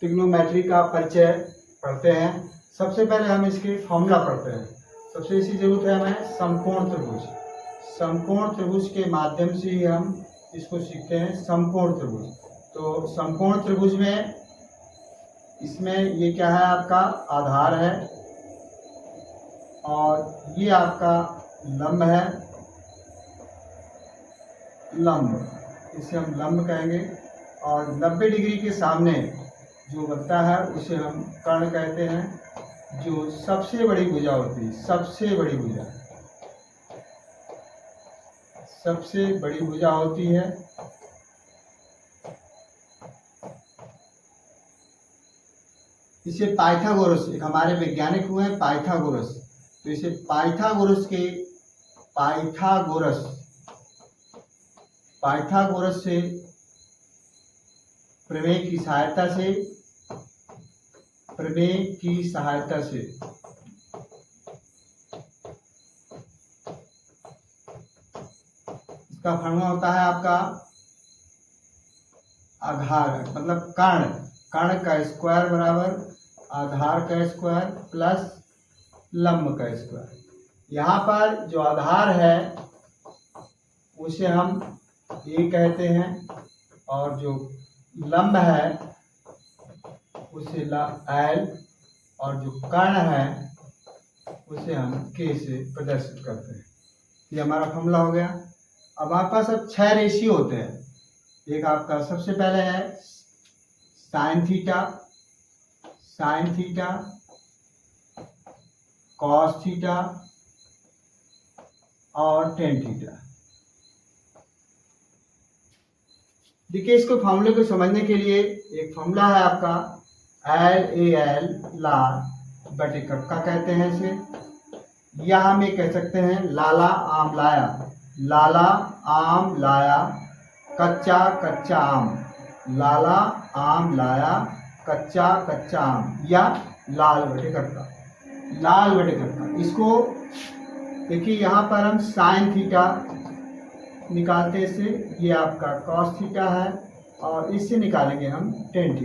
Trigonometry का परिचय पढ़ते हैं। सबसे पहले हम इसके फॉर्मूला पढ़ते हैं। सबसे इसकी जरूरत है हमें समकोण त्रिभुज। समकोण त्रिभुज के माध्यम से ही हम इसको सीखते हैं, समकोण त्रिभुज। तो समकोण त्रिभुज में इसमें ये क्या है, आपका आधार है और ये आपका लंब है, लंब, इसे हम लंब कहेंगे। और 90 डिग्री के सामने जो बनता है उसे हम कर्ण कहते हैं, जो सबसे बड़ी भुजा होती है, सबसे बड़ी भुजा, सबसे बड़ी भुजा होती है। इसे पाइथागोरस, एक हमारे वैज्ञानिक हुए हैं पाइथागोरस, तो इसे पाइथागोरस से प्रमेय की सहायता से इसका फॉर्मूला होता है आपका आधार, मतलब कर्ण का स्क्वायर बराबर आधार का स्क्वायर प्लस लंब का स्क्वायर। यहाँ पर जो आधार है उसे हम ए कहते हैं और जो लंब है उसे एल और जो कर्ण है उसे हम के से प्रदर्शित करते हैं। ये हमारा फॉर्मूला हो गया। अब आपके पास अब 6 रेशियो होते हैं। एक आपका सबसे पहले है साइन थीटा, कॉस थीटा और टेन थीटा। देखिए, इसको फॉर्मूले को समझने के लिए एक फॉर्मूला है आपका LAL, लाल बटे कक्का कहते हैं इसे, या हम ये कह सकते हैं लाला आम लाया, लाला आम लाया कच्चा कच्चा आम, लाला आम लाया कच्चा कच्चा आम, या लाल बटे कक्का, लाल बटे कक्का। इसको देखिए, यहाँ पर हम साइन थीटा निकालते हैं इससे, ये आपका कॉस थीटा है और इससे निकालेंगे हम टेन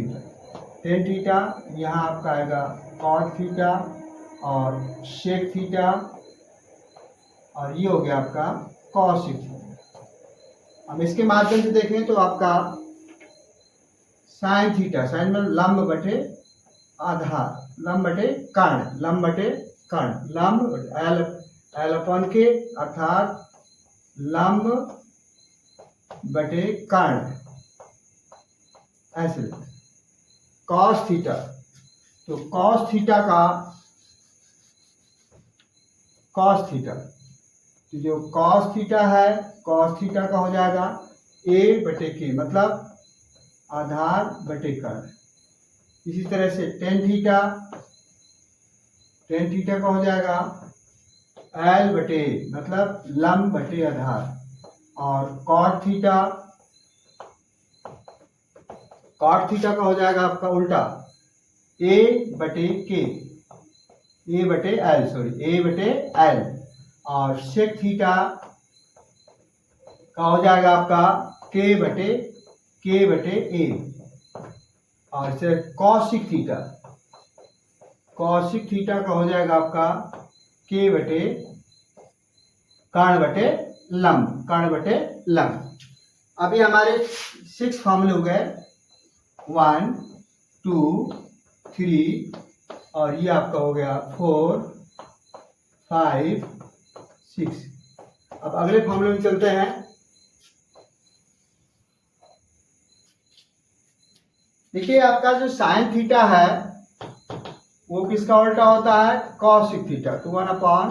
थीटा, यहाँ आपका आएगा कॉट थीटा और शेक थीटा और ये हो गया आपका कॉसिक थीटा। हम इसके माध्यम से देखें तो आपका साइन थीटा, साइन में लंब बटे आधार, लंब बटे कर्ण, लंब बटे कर्ण, लंब एल अपन के अर्थात लंब बटे कर्ण, ऐसे। कॉस थीटा, तो कॉस थीटा, तो जो कॉस थीटा है, कॉस थीटा का हो जाएगा ए बटे के, मतलब आधार बटे कर्ण। इसी तरह से टेन थीटा का हो जाएगा एल बटे, मतलब लंब बटे आधार। और कॉट थीटा का हो जाएगा आपका उल्टा ए बटे एल। और सेक थीटा का हो जाएगा आपका के बटे ए। और फिर कॉसिक थीटा का हो जाएगा आपका के बटे कर्ण बटे लंब। अभी हमारे 6 फॉर्मूले हो गए, 1 2 3 और ये आपका हो गया 4 5 6। अब अगले फॉर्मूले में चलते हैं। देखिए, आपका जो साइन थीटा है वो किसका उल्टा होता है, कॉसिक थीटा, तो 1 अपॉन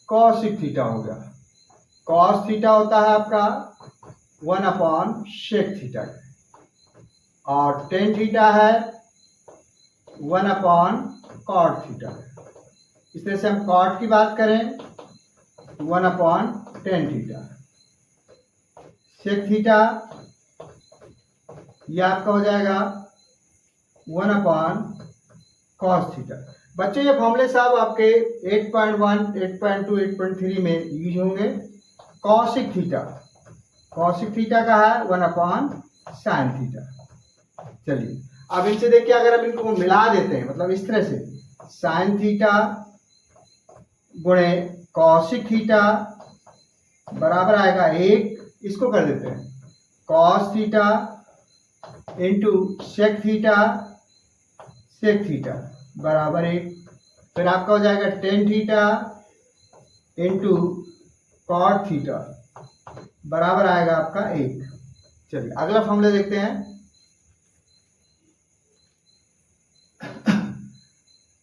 कॉसिक थीटा हो गया। कॉस थीटा होता है आपका 1 अपॉन शेक थीटा, और टेन थीटा है 1 अपॉन कॉट थीटा। इस तरह से हम कॉट की बात करें 1 upon tan theta. Shake theta यह आपका हो जाएगा 1 अपॉन कॉस थीटा। बच्चों, ये फॉर्मूले साहब आपके 8.1, 8.2, 8.3 में यूज होंगे। कॉसिक थीटा का है 1 अपॉन साइन थीटा। चलिए, अब इनसे देखिए, अगर हम इनको मिला देते हैं, मतलब इस तरह से साइन थीटा गुणे कॉसिक थीटा बराबर आएगा 1, इसको कर देते हैं cos theta into sec theta बराबर 1। फिर आपका हो जाएगा tan theta into cot theta बराबर आएगा आपका 1। चलिए अगला फॉर्मूला देखते हैं।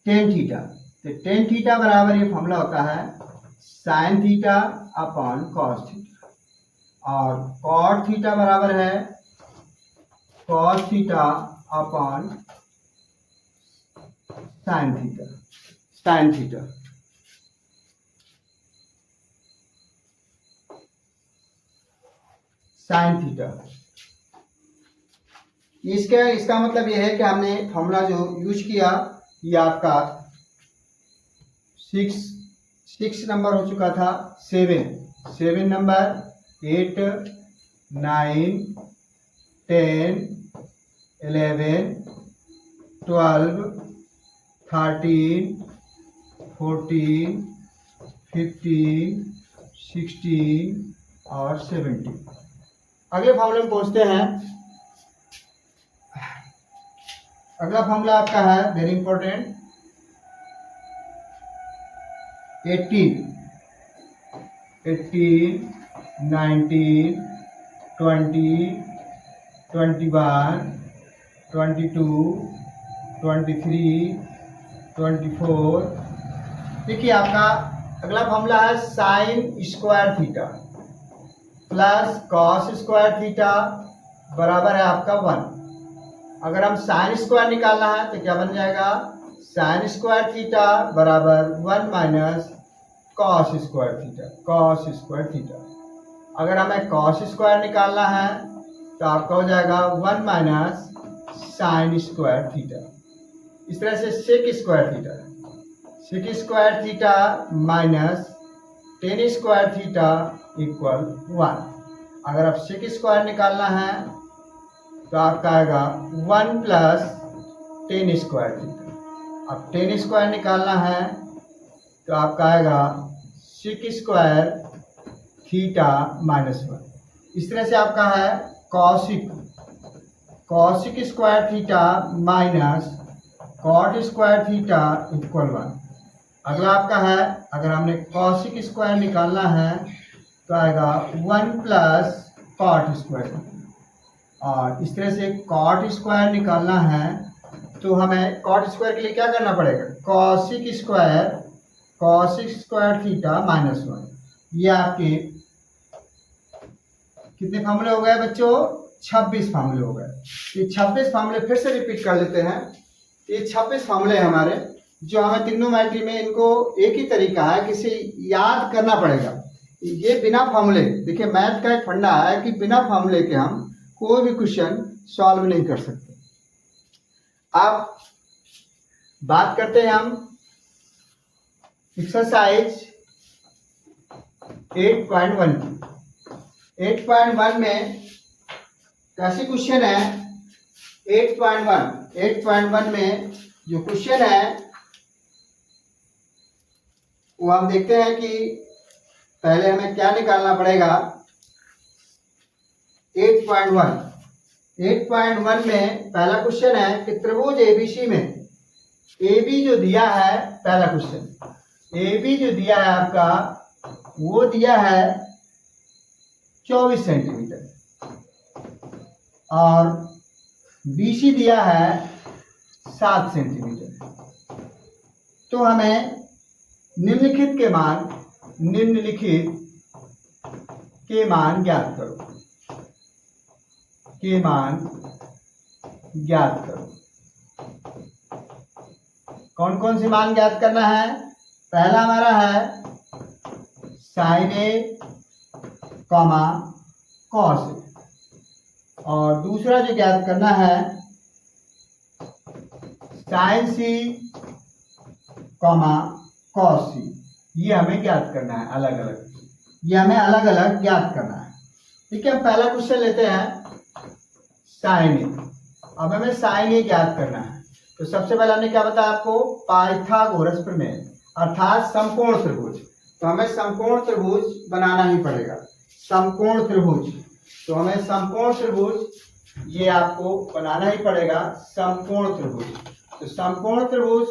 टेन थीटा, तो टेन थीटा बराबर ये फॉर्मूला होता है sine theta upon cos theta, और कॉट थीटा बराबर है cos theta upon sine theta. इसका मतलब यह है कि हमने फॉर्मूला जो यूज किया ये आपका 6 नंबर हो चुका था, 7 नंबर, 8, 9, 10, 11, 12, 13, 14, 15, 16 और 17। अगले फॉर्मूले में पहुंचते हैं। अगला फॉर्मूला आपका है वेरी इंपॉर्टेंट, 18, 19, 20, 21, 22, 23, 24। देखिए आपका अगला फॉर्मूला है sign square theta plus cos square theta बराबर है आपका 1। अगर हम साइन स्क्वायर निकालना है तो क्या बन जाएगा, साइन स्क्वायर थीटा बराबर 1 माइनस कॉस स्क्वायर थीटा। अगर हमें कॉस स्क्वायर निकालना है तो आपका हो जाएगा 1 माइनस साइन स्क्वायर थीटा। इस तरह से sec square theta minus tan square theta equal 1। अगर आप सेक स्क्वायर निकालना है तो आपका आएगा 1 प्लस टेन स्क्वायर थीटा। अब टेन स्क्वायर निकालना है तो आपका आएगा सेक स्क्वायर थीटा माइनस 1। इस तरह से आपका है cosec square theta minus cot square theta equal 1। अगला आपका है, अगर हमने कॉसिक स्क्वायर निकालना है तो आएगा 1 प्लस कॉट स्क्वायर। और इस तरह से कॉट स्क्वायर निकालना है तो हमें कॉट स्क्वायर के लिए क्या करना पड़ेगा, कॉसिक स्क्वायर थीटा माइनस 1। ये आपके कितने फार्मूले हो गए बच्चों, 26 फार्मूले हो गए। ये 26 फार्मूले फिर से रिपीट कर लेते हैं। ये 26 फार्मूले हैं हमारे, जो हमें ट्रिग्नोमेट्री में इनको एक ही तरीका है कि इसे याद करना पड़ेगा। ये बिना फार्मूले, देखिए मैथ का एक फंडा है कि बिना फार्मूले के हम कोई भी क्वेश्चन सॉल्व नहीं कर सकते। अब बात करते हैं हम एक्सरसाइज 8.1 की। 8.1 में कैसे क्वेश्चन है, 8.1 में जो क्वेश्चन है वो हम देखते हैं कि पहले हमें क्या निकालना पड़ेगा। 8.1 में पहला क्वेश्चन है कि त्रिभुज एबीसी में AB जो दिया है, पहला क्वेश्चन AB जो दिया है आपका वो दिया है 24 सेंटीमीटर और BC दिया है 7 सेंटीमीटर। तो हमें निम्नलिखित के मान ज्ञात करो। कौन कौन से मान ज्ञात करना है, पहला हमारा है sign A comma cos A, और दूसरा जो ज्ञात करना है साइन सी कॉमा कॉस सी। ये हमें ज्ञात करना है अलग अलग, ये हमें अलग अलग ज्ञात करना है। ठीक है, हम पहला क्वेश्चन लेते हैं साइन ए। अब हमें साइन ए ज्ञात करना है। तो सबसे पहले हमने क्या बताया आपको, पाइथागोरस प्रमेय अर्थात समकोण त्रिभुज। तो हमें समकोण त्रिभुज बनाना ही पड़ेगा, समकोण त्रिभुज। तो हमें समकोण त्रिभुज ये आपको बनाना ही पड़ेगा, समकोण त्रिभुज। तो समकोण त्रिभुज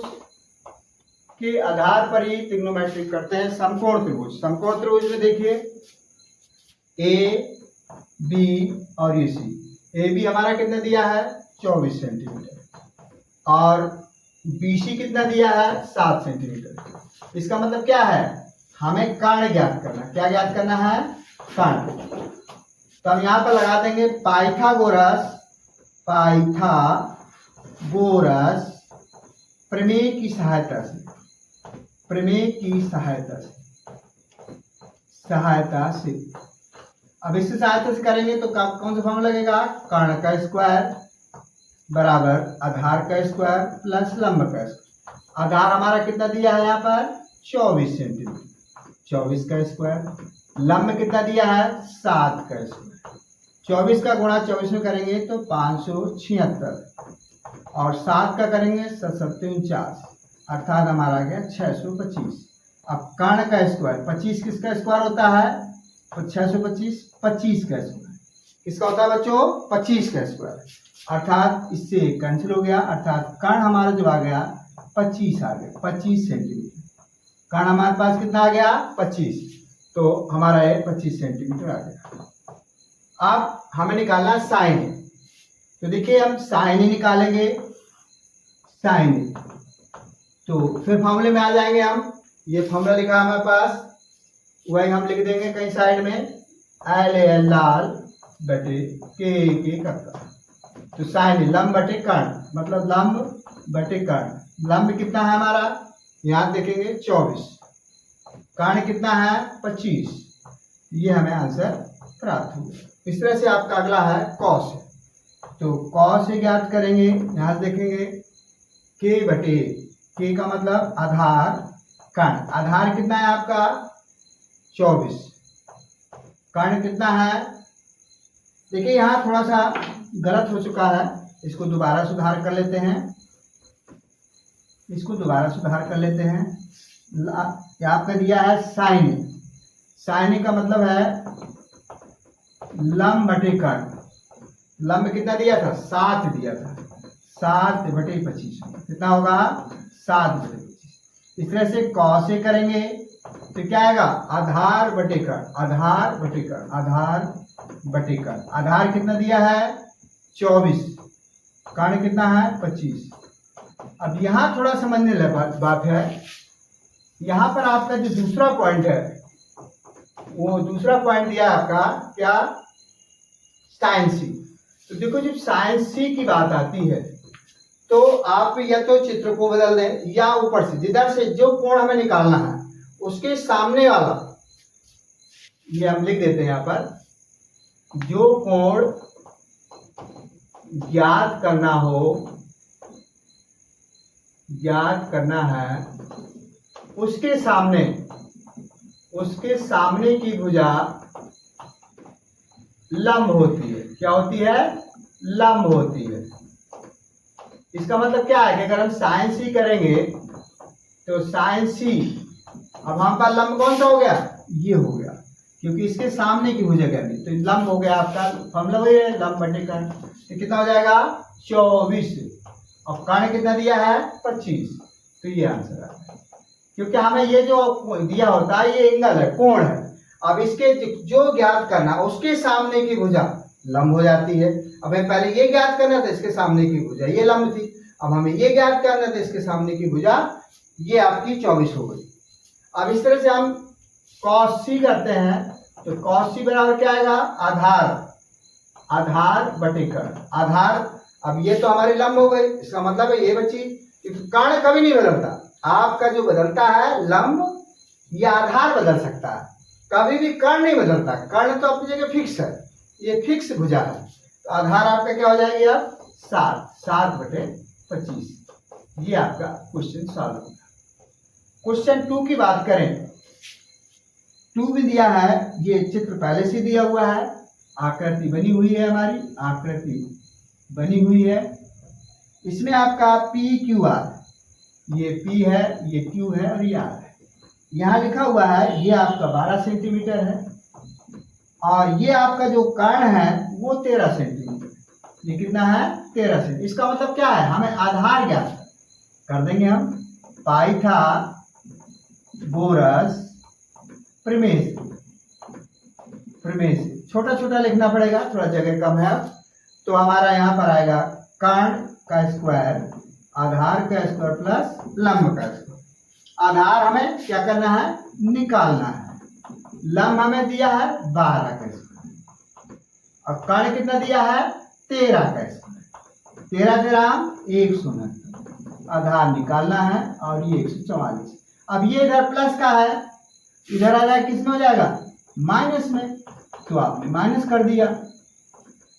के आधार पर ही ट्रिग्नोमेट्री करते हैं समकोण त्रिभुज। समकोण त्रिभुज में देखिए ए बी और ये सी। ए बी हमारा कितना दिया है 24 सेंटीमीटर और बी सी कितना दिया है 7 सेंटीमीटर। इसका मतलब क्या है, हमें कर्ण ज्ञात करना। क्या ज्ञात करना है, कर्ण। तो हम यहाँ पर लगा देंगे पाइथागोरस, पाइथागोरस प्रमेय की सहायता से, प्रमेय की सहायता से। अब इससे सहायता से करेंगे तो कौन सा फॉर्मूला लगेगा, कर्ण का स्क्वायर बराबर आधार का स्क्वायर प्लस लंब का स्क्वायर। आधार हमारा कितना दिया है यहाँ पर 24 सेंटीमीटर, 24 का स्क्वायर। लंब कितना दिया है 7 का स्क्वायर। 24 का गुणा 24 में करेंगे तो 576 और 7 का करेंगे 749 अर्थात हमारा आ गया 625। अब कर्ण का स्क्वायर 25 किसका स्क्वायर होता है, तो 625 25 का स्क्वायर किसका होता है बच्चों, 25 का स्क्वायर। अर्थात इससे कैंसिल हो गया, अर्थात कर्ण हमारा जो आ गया 25 आ गया, 25 सेंटीमीटर। कर्ण हमारे पास कितना आ गया 25, तो हमारा ये 25 सेंटीमीटर आ गया। अब हमें निकालना साइन ए। तो देखिए हम साइन ए निकालेंगे, साइन ए। तो फिर फॉर्मूले में आ जाएंगे हम। ये फॉर्मूला लिखा है हमारे पास, वही हम लिख देंगे कहीं साइड में, एल ए एल लाल बटे के कक्का। तो साइन लंब बटे कर्ण, मतलब लंब बटे कर्ण। लंब कितना है हमारा, यहाँ देखेंगे 24, कर्ण कितना है 25। ये हमें आंसर प्राप्त हुआ। इस तरह से आपका अगला है कॉस। तो कॉस से ज्ञात करेंगे, यहाँ देखेंगे के बटे के का मतलब आधार कर्ण। आधार कितना है आपका 24, कर्ण कितना है, देखिए यहाँ थोड़ा सा गलत हो चुका है, इसको दोबारा सुधार कर लेते हैं, इसको दोबारा सुधार कर लेते हैं। आपका दिया है साइन, साइन का मतलब है लंब बटे कर्ण। लंब कितना दिया था 7 दिया था, 7 बटे 25 कितना होगा 7 बटे 25। इस तरह से कॉस से करेंगे तो क्या आएगा आधार बटे कर्ण, आधार बटे कर्ण, आधार बटे कर्ण। आधार कितना दिया है 24, कर्ण कितना है 25। अब यहाँ थोड़ा समझने लायक बात है, यहाँ पर आपका जो दूसरा पॉइंट है, वो दूसरा पॉइंट दिया आपका क्या साइन सी। तो देखो जब साइन सी की बात आती है तो आप या तो चित्र को बदल दें या ऊपर से जिधर से जो कोण हमें निकालना है उसके सामने वाला, ये हम लिख देते हैं यहाँ पर, जो कोण ज्ञात करना हो, ज्ञात करना है उसके सामने, उसके सामने की भुजा लंब होती है। क्या होती है, लंब होती है। इसका मतलब क्या है कि अगर हम साइन सी करेंगे तो साइन सी, अब हम पर लंब कौन सा हो गया, ये हो गया, क्योंकि इसके सामने की भुजा करनी, तो लंब हो गया आपका फॉर्मूला वही है लंब बटे कर्ण। तो कितना हो जाएगा 24 और कर्ण कितना दिया है 25। तो ये आंसर है, क्योंकि हमें ये जो दिया होता है ये एंगल है, कोण है। अब इसके जो ज्ञात करना उसके सामने की भुजा लंब हो जाती है। अब हमें पहले ये ज्ञात करना था, इसके सामने की भुजा ये लंब थी। अब हमें ये ज्ञात करना था, इसके सामने की भुजा ये आपकी 24 हो गई। अब इस तरह से हम cos c करते हैं, तो cos c बराबर क्या आएगा आधार, आधार बटे कर्ण। आधार, अब ये तो हमारी लंब हो गई, इसका मतलब है ये बची, कर्ण कभी नहीं बदलता। आपका जो बदलता है लंब या आधार बदल सकता है, कभी भी कर्ण नहीं बदलता। कर्ण तो अपनी जगह फिक्स है, ये फिक्स भुजा है। तो आधार आपका क्या हो जाएगी अब 7 बटे 25। ये आपका क्वेश्चन सॉल्व होगा। क्वेश्चन 2 की बात करें, 2 भी दिया है, ये चित्र पहले से दिया हुआ है, आकृति बनी हुई है हमारी, आकृति बनी हुई है। इसमें आपका पी क्यू आर, ये पी है, ये क्यू है और ये आर है। यहाँ लिखा हुआ है ये आपका 12 सेंटीमीटर है और ये आपका जो कर्ण है वो 13 सेंटीमीटर। ये कितना है? 13 सेंटीमीटर। इसका मतलब क्या है? हमें आधार ज्ञात कर देंगे हम। पाइथागोरस प्रमेय से छोटा छोटा लिखना पड़ेगा, थोड़ा जगह कम है। तो हमारा यहाँ पर आएगा कर्ण का स्क्वायर, आधार का स्क्वायर प्लस लंब का स्क्वायर। आधार हमें क्या करना है? निकालना है। लंब हमें दिया है 12 का स्क्वायर और कर्ण कितना दिया है? 13 का स्क्वायर। 13 13 169, आधार निकालना है और ये 144। अब ये इधर प्लस का है, इधर आ जाए किस में हो जाएगा? माइनस में। तो आपने माइनस कर दिया।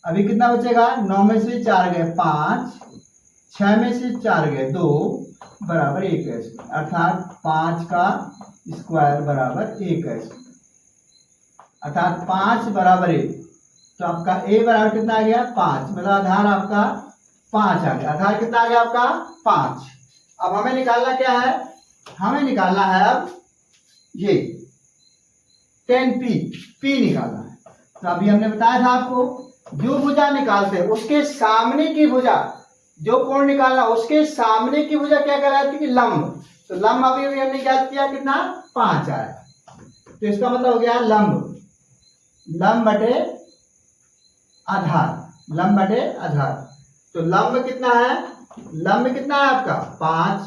अभी कितना बचेगा? 9 में से 4 गए 5, 6 में से 4 गए 2, बराबर 1 है। अर्थात 5 का स्क्वायर बराबर 1 है। अर्थात 5 बराबर 1। तो आपका a बराबर कितना आ गया? 5। मतलब आधार आपका 5 आ गया। आधार कितना आ गया आपका? 5। अब हमें निकालना क्या है? हमें निकालना है अब ये 10p, p निकालना है। तो अभी हमने बताया था आपको, जो भुजा निकालते हैं उसके सामने की भुजा, जो कोण निकालना उसके सामने की भुजा क्या कहलाती है? लंब। तो लंब अभी हमने क्या किया? कितना? 5 आया। तो इसका मतलब हो गया लंब, लंब बटे आधार, लंब बटे आधार। तो लंब कितना है? लंब कितना है आपका? 5।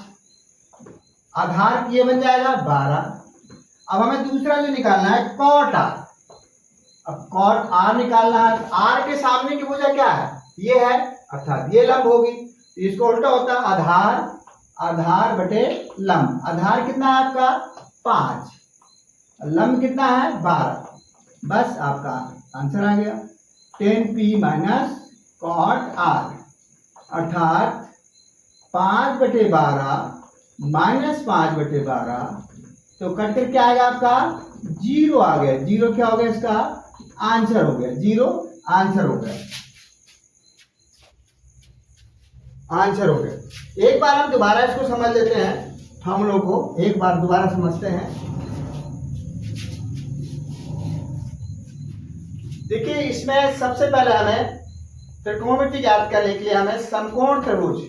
आधार ये बन जाएगा 12। अब हमें दूसरा जो निकालना है कॉट आर। अब कॉट आर निकालना है। आर के सामने की भुजा क्या है? ये है, अर्थात ये लंब होगी। तो इसको उल्टा होता है आधार, आधार बटे लंब। आधार कितना है आपका? 5, लंब कितना है? 12। बस आपका आंसर आ गया 10p माइनस कॉट आर। अर्थात 5 बटे 12 माइनस 5 बटे 12, तो कट कर क्या आएगा आपका? 0 आ गया। 0 क्या हो गया? इसका आंसर हो गया। 0 आंसर हो गया, आंसर हो गया। एक बार हम दोबारा इसको समझ लेते हैं, हम लोग को एक बार दोबारा समझते हैं। देखिए इसमें सबसे पहले हमें त्रिकोणमिति ज्ञात करने के लिए हमें समकोण त्रिभुज,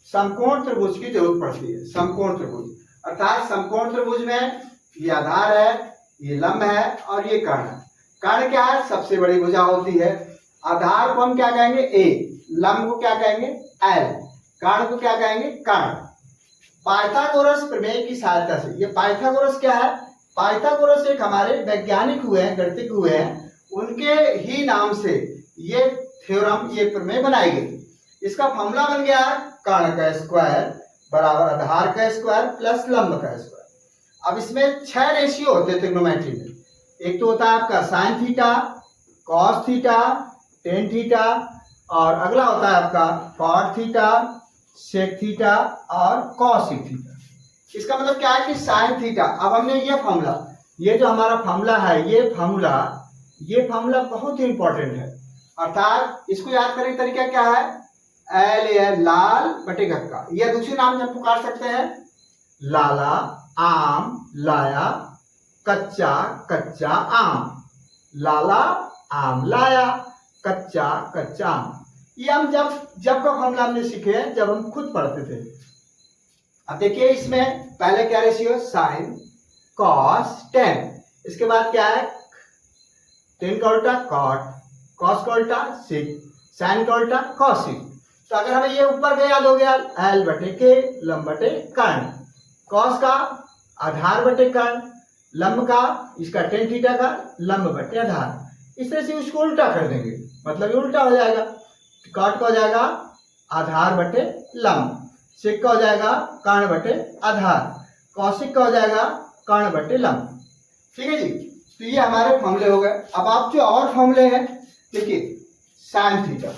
समकोण त्रिभुज की जरूरत पड़ती है। समकोण त्रिभुज अर्थात समकोण त्रिभुज में ये आधार है, ये लंब है और ये कर्ण है। कर्ण क्या है? सबसे बड़ी भुजा होती है। आधार को हम क्या कहेंगे? a, लंब को क्या कहेंगे? l, कर्ण को क्या कहेंगे? कर्ण। पाइथागोरस प्रमेय की सहायता से, ये पाइथागोरस क्या है? पाइथागोरस एक हमारे वैज्ञानिक हुए हैं, गणितज्ञ हुए हैं, उनके ही नाम से ये थ्योरम, ये प्रमेय बनाई गई। इसका फॉर्मूला बन गया कर्ण का स्क्वायर बराबर आधार का स्क्वायर प्लस लंब का स्क्वायर। अब इसमें 6 रेशियो होते हैं ट्रिग्नोमेट्री में। एक तो होता है आपका sine theta, cos theta, tan theta और अगला होता है आपका कॉट थीटा, सेक थीटा और कॉसिक थीटा। इसका मतलब क्या है कि साइन थीटा, अब हमने ये फॉर्मूला, ये जो हमारा फॉर्मूला है, ये फॉर्मूला बहुत ही इंपॉर्टेंट है। अर्थात इसको याद करने का तरीका क्या है? एल लाल बटे कक्का, या दूसरे नाम से हम पुकार सकते हैं लाला आम लाया कच्चा कच्चा आम, लाला आम लाया कच्चा कच्चा आम। ये हम जब का फॉर्मूला हमने सीखे हैं, जब हम खुद पढ़ते थे। अब देखिए इसमें पहले क्या रेशियो? साइन कॉस टेन, इसके बाद क्या है? टेन का उल्टा कॉट, कॉस का उल्टा सिक, साइन का उल्टा कॉसिक। तो अगर हमें ये ऊपर का याद हो गया, एल बटे के, लंब बटे कर्ण, कॉस का आधार बटे कर्ण, लंब का इसका टेन थीटा का लंब बटे आधार। इस तरह से उसको उल्टा कर देंगे, मतलब ये उल्टा हो जाएगा। कॉट का हो जाएगा आधार बटे लंब, सिक का हो जाएगा कर्ण बटे आधार, कौशिक का हो जाएगा कर्ण बटे लंब। ठीक है जी, तो ये हमारे फॉर्मूले हो गए। अब आप जो और फॉर्मूले हैं देखिए, साइन थीटा,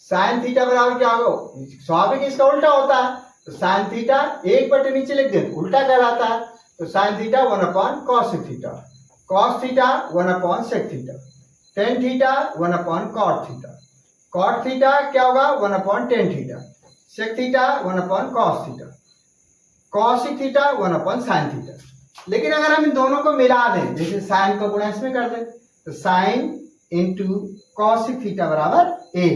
साइन थीटा बराबर क्या होगा? स्वाभाविक इसका उल्टा होता है, तो साइन थीटा एक बटे नीचे लिख दें, उल्टा कहलाता है। तो sine theta 1 cos theta, cos theta 1 sec theta, tan theta 1 cot theta, cot theta क्या होगा 1/tan theta, sec theta 1/cos theta, cosec theta 1/sin theta. लेकिन अगर हम इन दोनों को मिला दें, जैसे साइन का गुणा इसमें कर दें, तो साइन इंटू कॉसिक थीटा बराबर ए,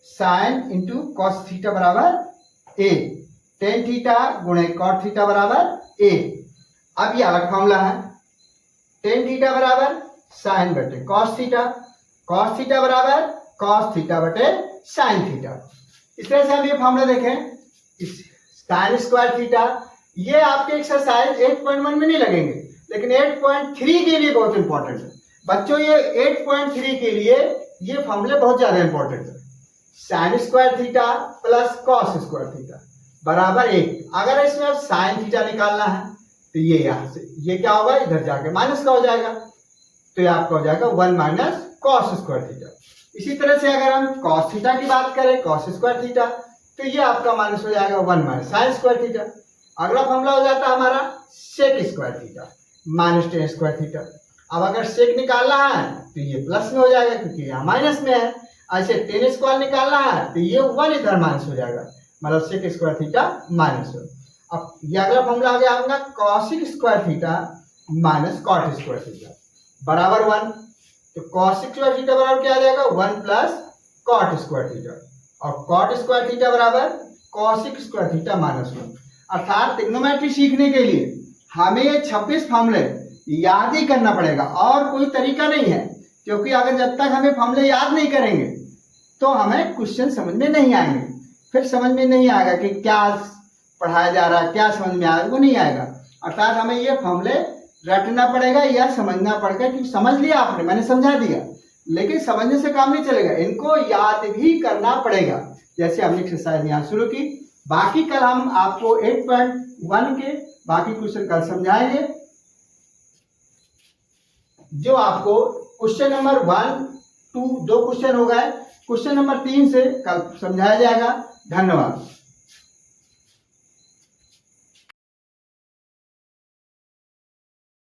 साइन इंटू कॉस थीटा बराबर ए, टेन थीटा गुणे कॉट थीटा बराबर ए। अब ये अलग फॉर्मूला है, टेन थीटा बराबर साइन बटे कॉस थीटा, कॉस थीटा बराबर कॉस थीटा बटे साइन थीटा। इस तरह से हम ये फॉर्मूला देखें, साइन स्क्वायर थीटा, ये आपके एक्सरसाइज 8.1 में नहीं लगेंगे, लेकिन 8.3 के लिए बहुत इंपॉर्टेंट है बच्चों। ये 8.3 के लिए ये फॉर्मूले बहुत ज्यादा इंपॉर्टेंट है। Sign square theta plus cos square theta बराबर 1। अगर इसमें अब साइन थीटा निकालना है तो ये यहां से ये क्या होगा, इधर जाके माइनस का हो जाएगा, तो ये आपका हो जाएगा 1 माइनस कॉस स्क्वायर थीटा। इसी तरह से अगर हम कॉस थीटा की बात करें, कॉस स्क्वायर थीटा, तो ये आपका माइनस हो जाएगा 1 माइनस साइन स्क्वायर थीटा। अगला फॉर्मूला हो जाता है हमारा sec square theta minus tan square theta. अब अगर सेक निकालना है तो ये प्लस में हो जाएगा क्योंकि यहाँ माइनस में है। ऐसे टेन स्क्वायर निकालना है तो ये 1 इधर माइनस हो जाएगा, मतलब सेक स्क्वायर थीटा माइनस 1। अब ये अगला फॉर्मूला आ गया आपका cosec square theta minus cot square theta बराबर 1। तो कॉसिक स्क्वायर थीटा बराबर क्या आ जाएगा 1 प्लस कॉट स्क्वायर थीटा, और कॉट स्क्वायर थीटा बराबर कॉसिक स्क्वायर थीटा माइनस 1। अर्थात ट्रिग्नोमेट्री सीखने के लिए हमें ये 26 फॉर्मूले याद ही करना पड़ेगा और कोई तरीका नहीं है, क्योंकि अगर जब तक हमें फॉर्मूले याद नहीं करेंगे तो हमें क्वेश्चन समझ में नहीं आएंगे, फिर समझ में नहीं आएगा कि क्या पढ़ाया जा रहा है, क्या समझ में आ रहा है, वो नहीं आएगा। अर्थात हमें ये फॉर्मूले रटना पड़ेगा या समझना पड़ेगा, क्योंकि समझ लिया आपने, मैंने समझा दिया, लेकिन समझने से काम नहीं चलेगा, इनको याद भी करना पड़ेगा। जैसे हमने एक्सरसाइज यहाँ शुरू की, बाकी कल हम आपको 8.1 के बाकी क्वेश्चन कल समझाएंगे, जो आपको क्वेश्चन नंबर 1, 2 दो क्वेश्चन हो गए, क्वेश्चन नंबर 3 से कल समझाया जाएगा। धन्यवाद।